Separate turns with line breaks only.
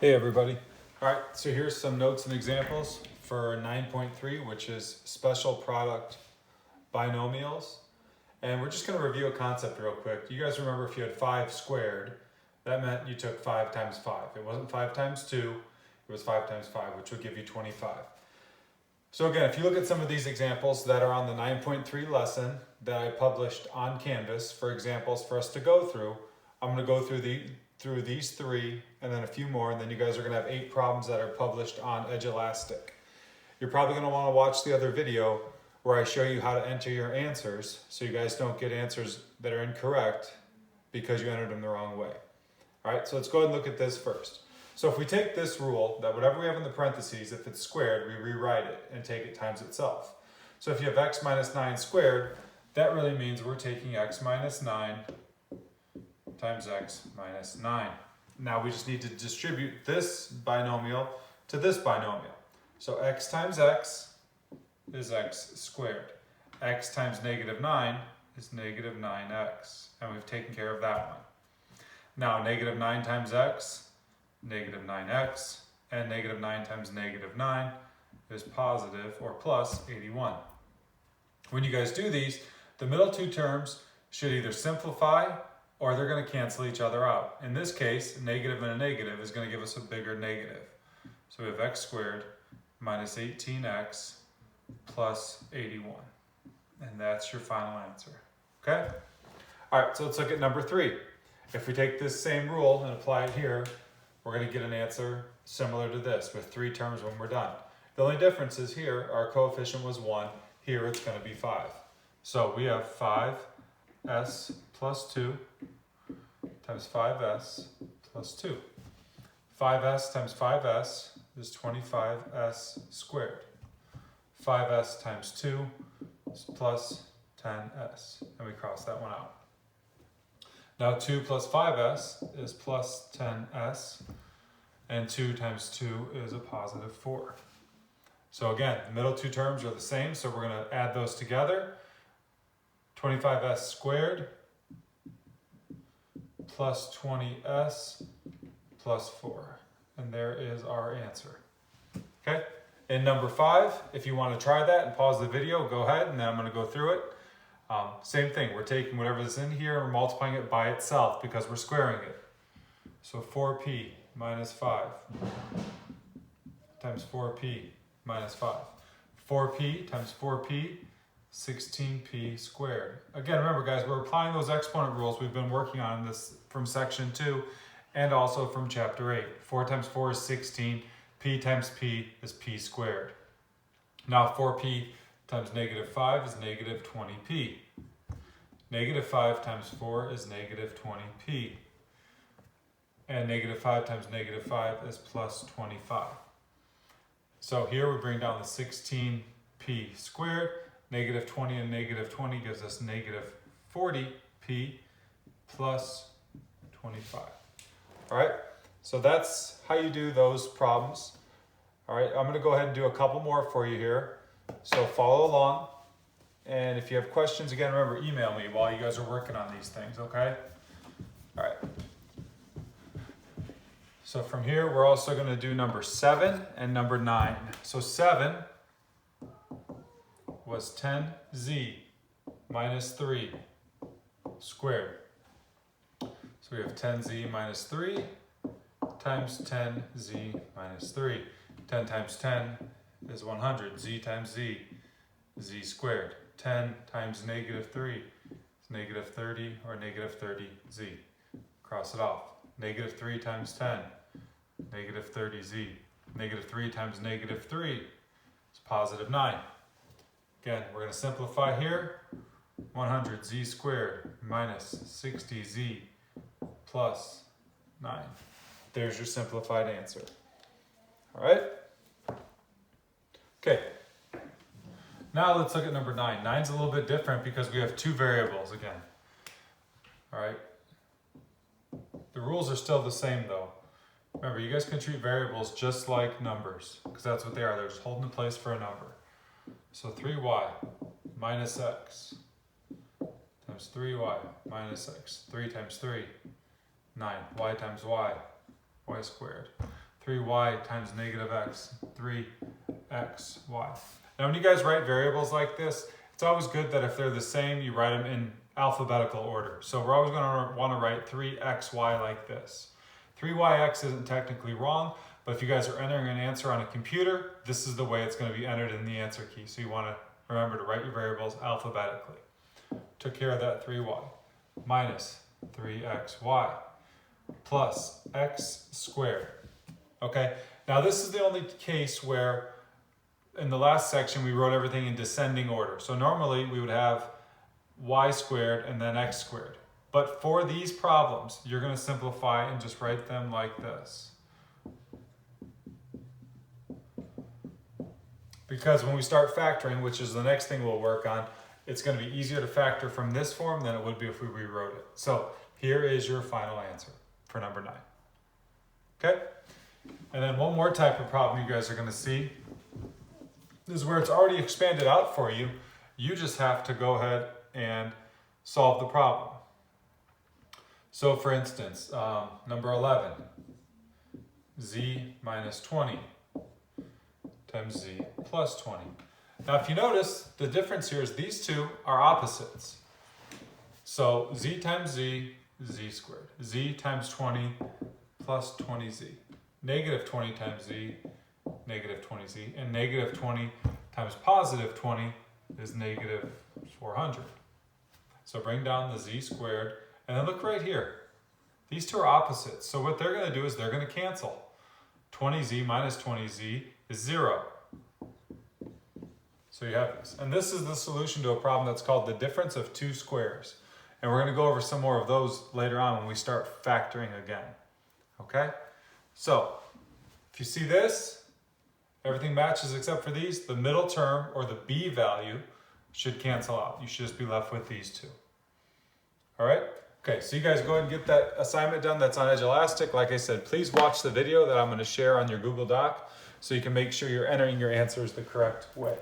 Hey everybody. All right, so here's some notes and examples for 9.3, which is special product binomials. And we're just going to review a concept real quick. You guys remember if you had 5 squared, that meant you took 5 times 5. It wasn't 5 times 2, it was 5 times 5, which would give you 25. So again, if you look at some of these examples that are on the 9.3 lesson that I published on Canvas for examples for us to go through, I'm going to go through these 3 and then a few more, and then you guys are going to have 8 problems that are published on Edulastic. You're probably going to want to watch the other video where I show you how to enter your answers so you guys don't get answers that are incorrect because you entered them the wrong way. All right, so let's go ahead and look at this first. So if we take this rule that whatever we have in the parentheses, if it's squared, we rewrite it and take it times itself. So if you have x minus 9 squared, that really means we're taking x minus 9 times x minus 9. Now we just need to distribute this binomial to this binomial. So x times x is x squared. X times negative 9 is negative 9x. And we've taken care of that one. Now negative 9 times x, negative 9x. And negative 9 times negative 9 is positive or plus 81. When you guys do these, the middle 2 terms should either simplify or they're going to cancel each other out. In this case, negative and a negative is going to give us a bigger negative. So we have x squared minus 18x plus 81. And that's your final answer. Okay? All right, so let's look at number 3. If we take this same rule and apply it here, we're going to get an answer similar to this with 3 terms when we're done. The only difference is here, our coefficient was 1. Here it's going to be 5. So we have 5s plus 2 times 5s plus 2. 5s times 5s is 25s squared. 5s times 2 is plus 10s, and we cross that one out. Now 2 plus 5s is plus 10s, and 2 times 2 is a positive 4. So again, the middle 2 terms are the same, so we're going to add those together. 25s squared plus 20s plus 4. And there is our answer. Okay? In number 5, if you want to try that and pause the video, go ahead, and then I'm going to go through it. Same thing, we're taking whatever's in here and we're multiplying it by itself because we're squaring it. So 4p minus 5 times 4p minus 5. 4p times 4p, 16p squared. Again, remember guys, we're applying those exponent rules we've been working on this from section 2 and also from chapter 8. 4 times 4 is 16. P times p is p squared. Now 4p times negative 5 is negative 20p. Negative 5 times 4 is negative 20p. And negative 5 times negative 5 is plus 25. So here we bring down the 16p squared. Negative 20 and negative 20 gives us negative 40p plus 25. All right, so that's how you do those problems. All right, I'm going to go ahead and do a couple more for you here. So follow along. And if you have questions, again, remember, email me while you guys are working on these things, okay? All right. So from here, we're also going to do number 7 and number 9. So 7 was 10z minus 3 squared. So we have 10z minus 3 times 10z minus 3. 10 times 10 is 100. Z times z, z squared. 10 times negative 3 is negative 30 or negative 30z. Cross it off. Negative 3 times 10, negative 30z. Negative 3 times negative 3 is positive 9. Again, we're going to simplify here. 100z squared minus 60z plus 9. There's your simplified answer. All right? Okay. Now let's look at number 9. 9's a little bit different because we have 2 variables again. All right? The rules are still the same though. Remember, you guys can treat variables just like numbers because that's what they are. They're just holding in place for a number. So 3y minus x times 3y minus x. 3 times 3, 9. Y times y, y squared. 3y times negative x, 3xy. Now when you guys write variables like this, it's always good that if they're the same, you write them in alphabetical order. So we're always going to want to write 3xy like this. 3yx isn't technically wrong, but if you guys are entering an answer on a computer, this is the way it's going to be entered in the answer key. So you want to remember to write your variables alphabetically. Took care of that 3y. Minus 3xy plus x squared. Okay, now this is the only case where in the last section we wrote everything in descending order. So normally we would have y squared and then x squared. But for these problems, you're going to simplify and just write them like this. Because when we start factoring, which is the next thing we'll work on, it's going to be easier to factor from this form than it would be if we rewrote it. So here is your final answer for number 9. Okay? And then one more type of problem you guys are going to see is where it's already expanded out for you. You just have to go ahead and solve the problem. So for instance, number 11, z minus 20 times z plus 20. Now if you notice, the difference here is these two are opposites. So z times z, z squared. Z times 20 plus 20z. Negative 20 times z, negative 20z. And negative 20 times positive 20 is negative 400. So bring down the z squared. And then look right here. These two are opposites. So what they're going to do is they're going to cancel. 20z minus 20z is 0. So you have this. And this is the solution to a problem that's called the difference of two squares. And we're going to go over some more of those later on when we start factoring again. Okay? So, if you see this, everything matches except for these. The middle term, or the b value, should cancel out. You should just be left with these two. All right? Okay, so you guys go ahead and get that assignment done. That's on Edge Elastic. Like I said, please watch the video that I'm going to share on your Google Doc so you can make sure you're entering your answers the correct way.